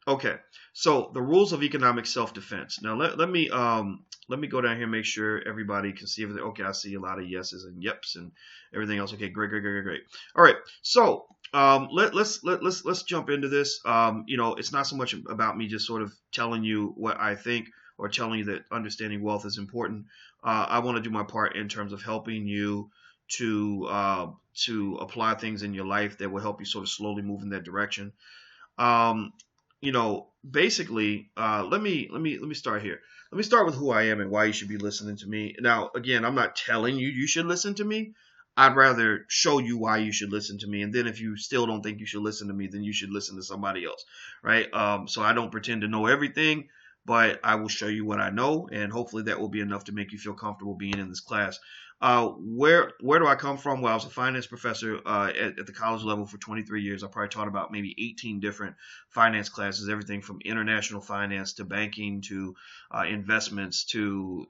Okay, so the rules of economic self-defense. Now let me go down here and make sure everybody can see everything. Okay, I see a lot of yeses and yeps and everything else. Okay, great, great, great, great, great. All right, so let's jump into this. It's not so much about me just sort of telling you what I think or telling you that understanding wealth is important. I want to do my part in terms of helping you to to apply things in your life that will help you sort of slowly move in that direction. um, Basically, let me start here. Let me start with who I am and why you should be listening to me. Now, again, I'm not telling you you should listen to me. I'd rather show you why you should listen to me, and then if you still don't think you should listen to me, then you should listen to somebody else, right? So I don't pretend to know everything, but I will show you what I know, and hopefully that will be enough to make you feel comfortable being in this class. Where do I come from? Well, I was a finance professor at the college level for 23 years. I probably taught about maybe 18 different finance classes, everything from international finance to banking to investments to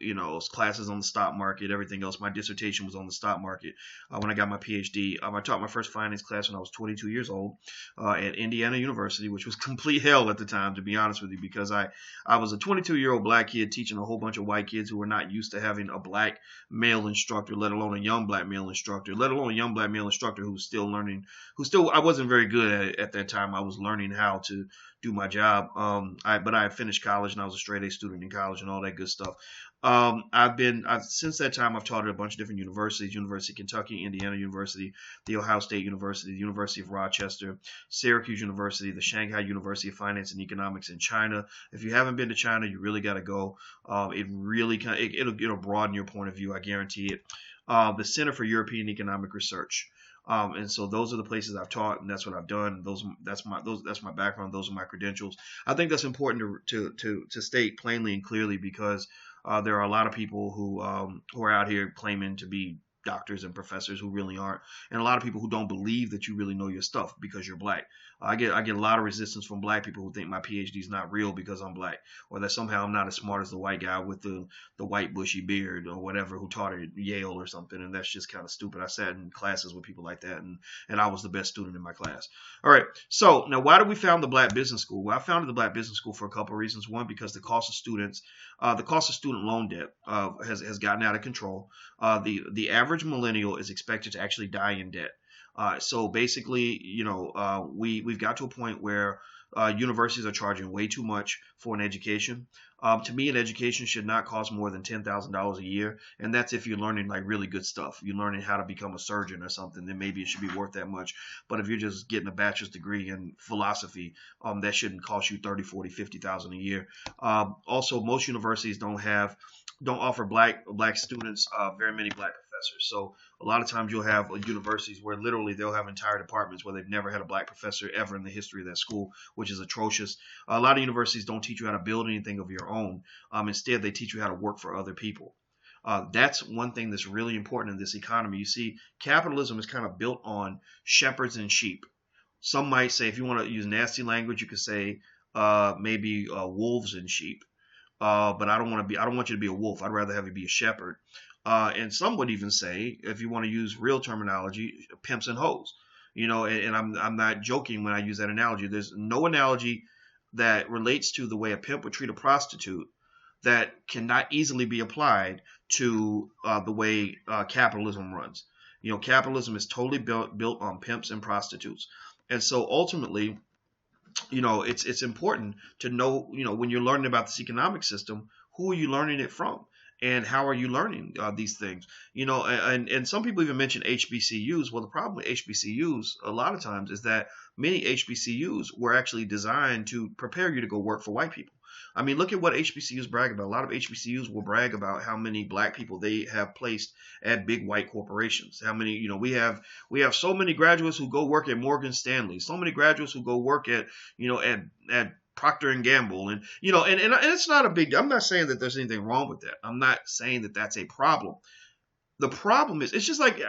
classes on the stock market, everything else. My dissertation was on the stock market when I got my PhD. I taught my first finance class when I was 22 years old at Indiana University, which was complete hell at the time, to be honest with you, because I was a 22-year-old black kid teaching a whole bunch of white kids who were not used to having a black male instructor, let alone a young black male instructor, let alone a young black male instructor who's still learning, I wasn't very good at that time. I was learning how to do my job. But I finished college and I was a straight A student in college and all that good stuff. Since that time, I've taught at a bunch of different universities: University of Kentucky, Indiana University, the Ohio State University, the University of Rochester, Syracuse University, the Shanghai University of Finance and Economics in China. If you haven't been to China, you really got to go. It really it'll broaden your point of view. I guarantee it. The Center for European Economic Research. And so those are the places I've taught, and that's what I've done. That's my background. Those are my credentials. I think that's important to state plainly and clearly because there are a lot of people who are out here claiming to be doctors and professors who really aren't, and a lot of people who don't believe that you really know your stuff because you're black. I get a lot of resistance from black people who think my PhD is not real because I'm black, or that somehow I'm not as smart as the white guy with the white bushy beard or whatever who taught at Yale or something, and that's just kind of stupid. I sat in classes with people like that, and I was the best student in my class. All right, so now why did we found the Black Business School? Well, I founded the Black Business School for a couple of reasons. One, because the cost of student loan debt has gotten out of control. The average millennial is expected to actually die in debt. So basically, we've got to a point where universities are charging way too much for an education. To me, an education should not cost more than $10,000 a year, and that's if you're learning like really good stuff. You're learning how to become a surgeon or something, then maybe it should be worth that much. But if you're just getting a bachelor's degree in philosophy, that shouldn't cost you 30, 40, 50,000 a year. Also, most universities don't offer black students very many black professors. So a lot of times you'll have universities where literally they'll have entire departments where they've never had a black professor ever in the history of that school, which is atrocious. A lot of universities don't teach you how to build anything of your own. Instead, they teach you how to work for other people. That's one thing that's really important in this economy. You see, capitalism is kind of built on shepherds and sheep. Some might say, if you want to use nasty language, you could say maybe wolves and sheep. But I don't want you to be a wolf. I'd rather have you be a shepherd. And some would even say, if you want to use real terminology, pimps and hoes. And I'm not joking when I use that analogy. There's no analogy that relates to the way a pimp would treat a prostitute that cannot easily be applied to the way capitalism runs. Capitalism is totally built on pimps and prostitutes. And so ultimately, it's important to know, when you're learning about this economic system, who are you learning it from? And how are you learning these things? And some people even mention HBCUs. Well, the problem with HBCUs a lot of times is that many HBCUs were actually designed to prepare you to go work for white people. I mean, look at what HBCUs brag about. A lot of HBCUs will brag about how many black people they have placed at big white corporations. How many, we have so many graduates who go work at Morgan Stanley. So many graduates who go work at, at Procter and Gamble, and it's not a big. I'm not saying that there's anything wrong with that. I'm not saying that that's a problem. The problem is, it's just like it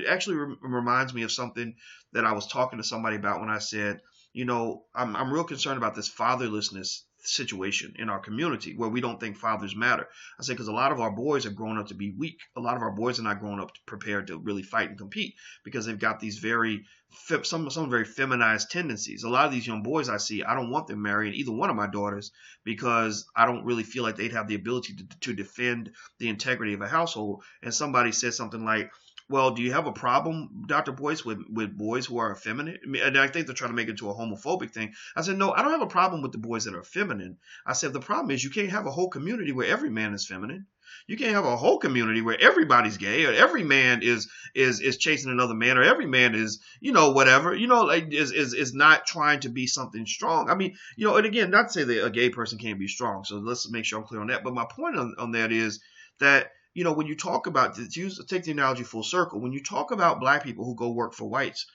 actually reminds me of something that I was talking to somebody about when I said, I'm real concerned about this fatherlessness situation in our community where we don't think fathers matter. I say because a lot of our boys are growing up to be weak. A lot of our boys are not growing up prepared to really fight and compete because they've got these some very feminized tendencies. A lot of these young boys I see, I don't want them marrying either one of my daughters because I don't really feel like they'd have the ability to defend the integrity of a household. And somebody said something like, well, do you have a problem, Dr. Boyce, with boys who are effeminate? And I think they're trying to make it into a homophobic thing. I said, no, I don't have a problem with the boys that are feminine. I said, the problem is you can't have a whole community where every man is feminine. You can't have a whole community where everybody's gay or every man is chasing another man or every man is, whatever, like is not trying to be something strong. I mean, and again, not to say that a gay person can't be strong. So let's make sure I'm clear on that. But my point on that is that, when you talk about, take the analogy full circle, when you talk about black people who go work for whites,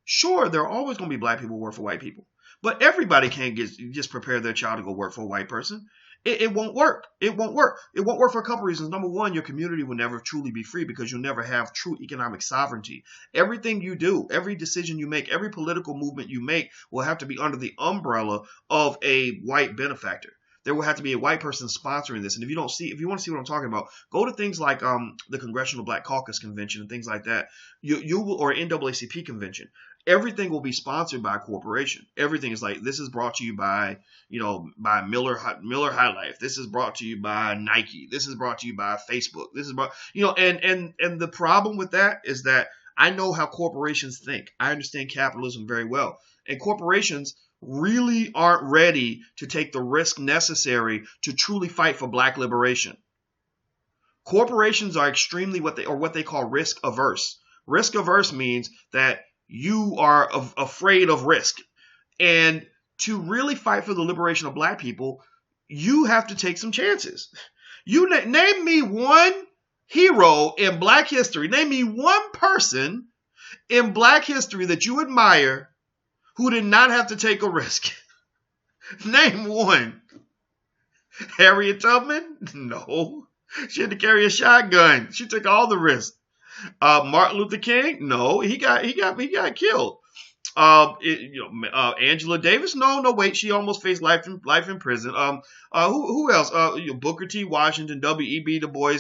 sure, there are always going to be black people who work for white people. But everybody can't just prepare their child to go work for a white person. It won't work. It won't work. It won't work for a couple reasons. Number one, your community will never truly be free because you'll never have true economic sovereignty. Everything you do, every decision you make, every political movement you make will have to be under the umbrella of a white benefactor. There will have to be a white person sponsoring this. And if you want to see what I'm talking about, go to things like the Congressional Black Caucus Convention and things like that. You will, or NAACP convention. Everything will be sponsored by a corporation. Everything is like, this is brought to you by, by Miller High Life. This is brought to you by Nike. This is brought to you by Facebook. This is brought, and the problem with that is that I know how corporations think. I understand capitalism very well. And corporations really aren't ready to take the risk necessary to truly fight for black liberation. Corporations are extremely what they call risk averse. Risk averse means that you are afraid of risk. And to really fight for the liberation of black people, you have to take some chances. You name me one hero in black history. Name me one person in black history that you admire who did not have to take a risk. Name one. Harriet Tubman? No. She had to carry a shotgun. She took all the risks. Martin Luther King? No. He got killed. Angela Davis? No, wait. She almost faced life in prison. Who else? Booker T. Washington, W.E.B. Du Bois,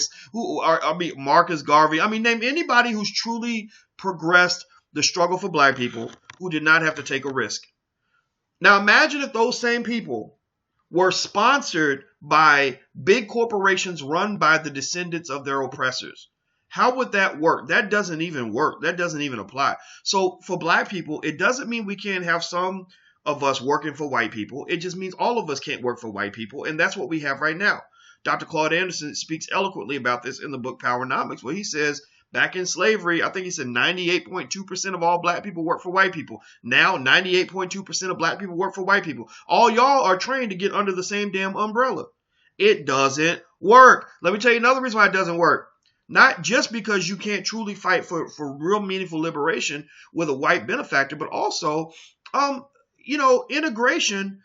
Marcus Garvey. Name anybody who's truly progressed the struggle for black people who did not have to take a risk. Now imagine if those same people were sponsored by big corporations run by the descendants of their oppressors. How would that work? That doesn't even work. That doesn't even apply. So for black people, it doesn't mean we can't have some of us working for white people. It just means all of us can't work for white people. And that's what we have right now. Dr. Claude Anderson speaks eloquently about this in the book Powernomics, where he says, back in slavery, I think he said 98.2% of all black people work for white people. Now, 98.2% of black people work for white people. All y'all are trained to get under the same damn umbrella. It doesn't work. Let me tell you another reason why it doesn't work. Not just because you can't truly fight for real meaningful liberation with a white benefactor, but also, integration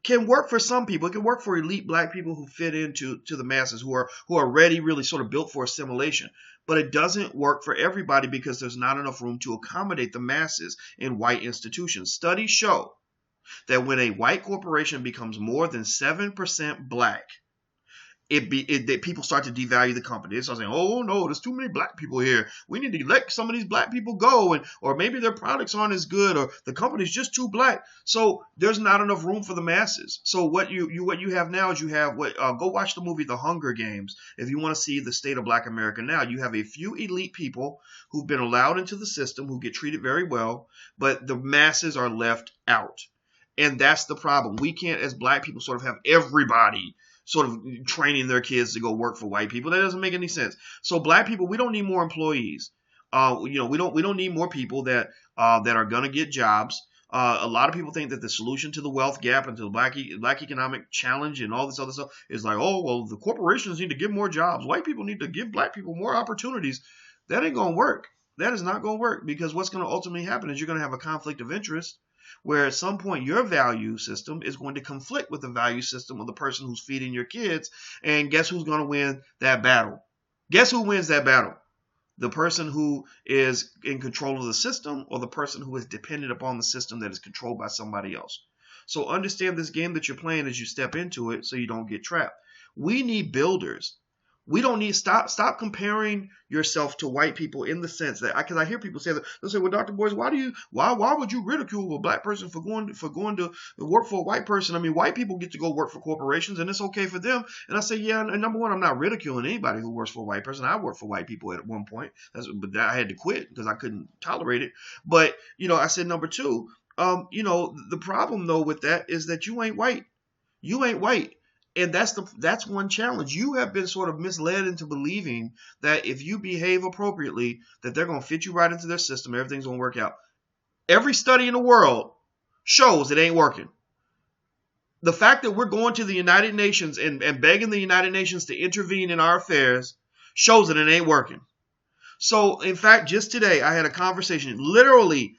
can work for some people. It can work for elite black people who fit into the masses, who are ready, really sort of built for assimilation. But it doesn't work for everybody because there's not enough room to accommodate the masses in white institutions. Studies show that when a white corporation becomes more than 7% black, people start to devalue the company. They start saying, oh no, there's too many black people here. We need to let some of these black people go, or maybe their products aren't as good, or the company's just too black. So there's not enough room for the masses. So what you have now is go watch the movie The Hunger Games if you want to see the state of black America now. You have a few elite people who've been allowed into the system, who get treated very well, but the masses are left out. And that's the problem. We can't, as black people, sort of have everybody sort of training their kids to go work for white people. That doesn't make any sense. So black people, we don't need more employees. We don't need more people that are going to get jobs. A lot of people think that the solution to the wealth gap and to the black economic challenge and all this other stuff is like, oh, well, the corporations need to give more jobs. White people need to give black people more opportunities. That ain't going to work. That is not going to work, because what's going to ultimately happen is you're going to have a conflict of interest, where at some point your value system is going to conflict with the value system of the person who's feeding your kids. And guess who's going to win that battle? Guess who wins that battle? The person who is in control of the system, or the person who is dependent upon the system that is controlled by somebody else? So understand this game that you're playing as you step into it so you don't get trapped. We need builders. We don't need stop comparing yourself to white people in the sense that because I hear people say that they'll say, well, Dr. Boyce, why would you ridicule a black person for going to work for a white person? I mean, white people get to go work for corporations and it's okay for them. And I say, yeah, and number one, I'm not ridiculing anybody who works for a white person. I worked for white people at one point, but I had to quit because I couldn't tolerate it. But I said number two, the problem though with that is that you ain't white. You ain't white. And that's one challenge. You have been sort of misled into believing that if you behave appropriately, that they're going to fit you right into their system. Everything's going to work out. Every study in the world shows it ain't working. The fact that we're going to the United Nations and begging the United Nations to intervene in our affairs shows that it ain't working. So, in fact, just today, I had a conversation, literally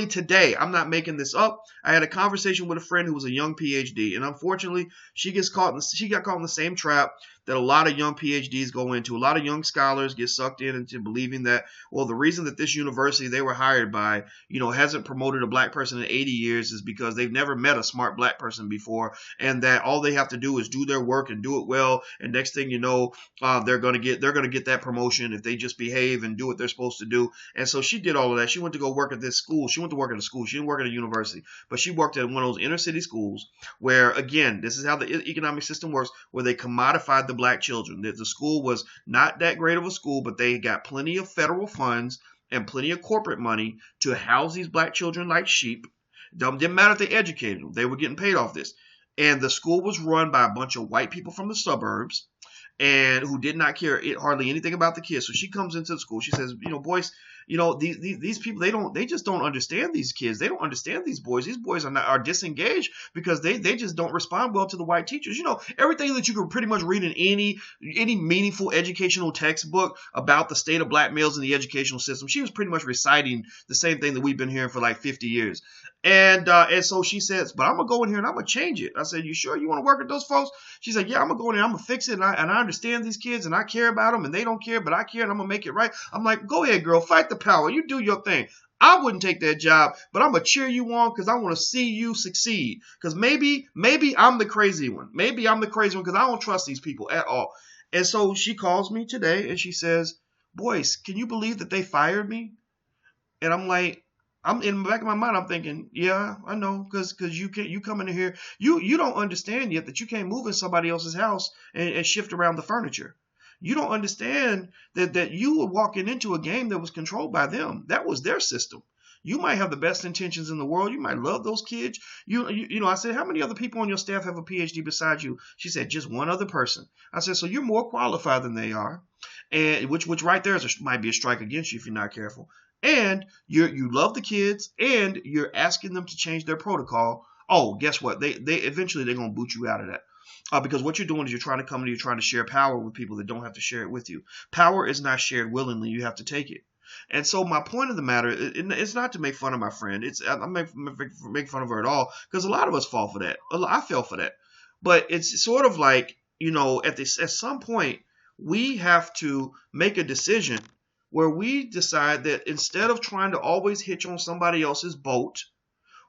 today, I'm not making this up. I had a conversation with a friend who was a young PhD, and unfortunately, she got caught in the same trap that a lot of young PhDs go into. A lot of young scholars get sucked into believing that, well, the reason that this university they were hired by, hasn't promoted a black person in 80 years is because they've never met a smart black person before, and that all they have to do is do their work and do it well, and next thing you know, they're gonna get that promotion if they just behave and do what they're supposed to do. And so she did all of that. She went to go work at this school. She went to work at a school. She didn't work at a university, but she worked at one of those inner city schools where, again, this is how the economic system works, where they commodified the black children. The school was not that great of a school, but they got plenty of federal funds and plenty of corporate money to house these black children like sheep. Didn't matter if they educated them. They were getting paid off this. And the school was run by a bunch of white people from the suburbs and who did not care hardly anything about the kids. So she comes into the school. She says, Boyce, these people, they just don't understand these kids. They don't understand these boys. These boys are disengaged because they just don't respond well to the white teachers. Everything that you can pretty much read in any meaningful educational textbook about the state of black males in the educational system, she was pretty much reciting the same thing that we've been hearing for like 50 years. And so she says, but I'm going to go in here and I'm going to change it. I said, you sure you want to work with those folks? She said, yeah, I'm going to go in here. I'm going to fix it. And I understand these kids and I care about them and they don't care, but I care and I'm going to make it right. I'm like, go ahead, girl, fight the power. You do your thing. I wouldn't take that job, but I'm going to cheer you on because I want to see you succeed. Because maybe I'm the crazy one. Maybe I'm the crazy one because I don't trust these people at all. And so she calls me today and she says, Boyce, can you believe that they fired me? And I'm like, I'm in the back of my mind, I'm thinking, yeah, I know, because you come into here, you don't understand yet that you can't move in somebody else's house and shift around the furniture. You don't understand that you were walking into a game that was controlled by them. That was their system. You might have the best intentions in the world. You might love those kids. I said, how many other people on your staff have a PhD besides you? She said, just one other person. I said, so you're more qualified than they are, and which right there might be a strike against you if you're not careful. And you love the kids, and you're asking them to change their protocol. Oh, guess what? They eventually they're gonna boot you out of that because what you're doing is you're trying to share power with people that don't have to share it with you. Power is not shared willingly; you have to take it. And so my point of the matter, it's not to make fun of my friend. I'm not make fun of her at all because a lot of us fall for that. I fell for that, but it's sort of like at some point we have to make a decision where we decide that instead of trying to always hitch on somebody else's boat,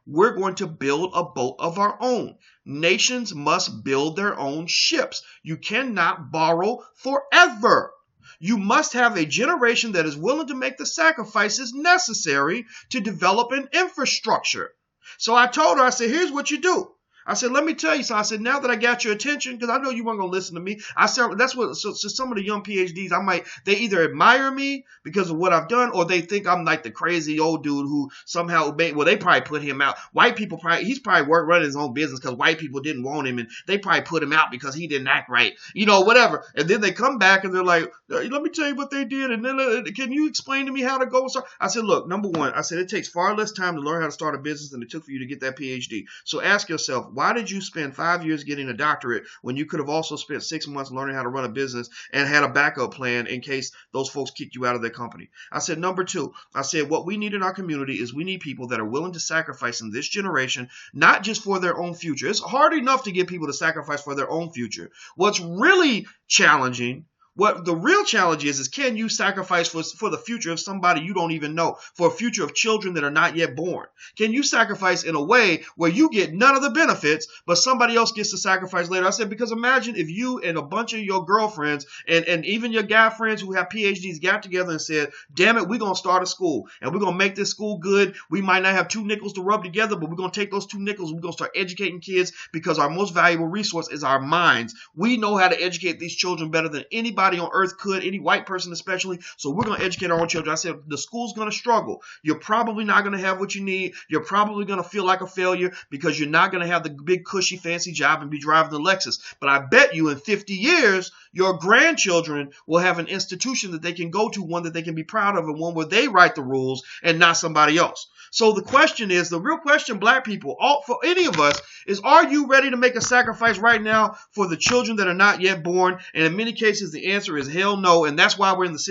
we're going to build a boat of our own. Nations must build their own ships. You cannot borrow forever. You must have a generation that is willing to make the sacrifices necessary to develop an infrastructure. So I told her, I said, here's what you do. I said, let me tell you. So I said, now that I got your attention, because I know you weren't going to listen to me. I said, that's what, so some of the young PhDs, they either admire me because of what I've done, or they think I'm like the crazy old dude who somehow, they probably put him out. White people he's probably running his own business because white people didn't want him and they probably put him out because he didn't act right, whatever. And then they come back and they're like, let me tell you what they did. And then can you explain to me how to go? So I said, look, number one, I said, it takes far less time to learn how to start a business than it took for you to get that PhD. So ask yourself, why did you spend 5 years getting a doctorate when you could have also spent 6 months learning how to run a business and had a backup plan in case those folks kicked you out of their company? I said, number two, I said, what we need in our community is we need people that are willing to sacrifice in this generation, not just for their own future. It's hard enough to get people to sacrifice for their own future. What's really challenging What the real challenge is can you sacrifice for the future of somebody you don't even know, for a future of children that are not yet born? Can you sacrifice in a way where you get none of the benefits, but somebody else gets to sacrifice later? I said, because imagine if you and a bunch of your girlfriends and even your guy friends who have PhDs got together and said, damn it, we're going to start a school and we're going to make this school good. We might not have 2 nickels to rub together, but we're going to take those 2 nickels. We're going to start educating kids because our most valuable resource is our minds. We know how to educate these children better than anybody on earth could, any white person especially. So we're going to educate our own children. I said, the school's going to struggle. You're probably not going to have what you need. You're probably going to feel like a failure because you're not going to have the big, cushy, fancy job and be driving the Lexus. But I bet you in 50 years, your grandchildren will have an institution that they can go to, one that they can be proud of, and one where they write the rules and not somebody else. So the question is, the real question, black people, for any of us, is are you ready to make a sacrifice right now for the children that are not yet born? And in many cases, the answer is hell no. And that's why we're in the situation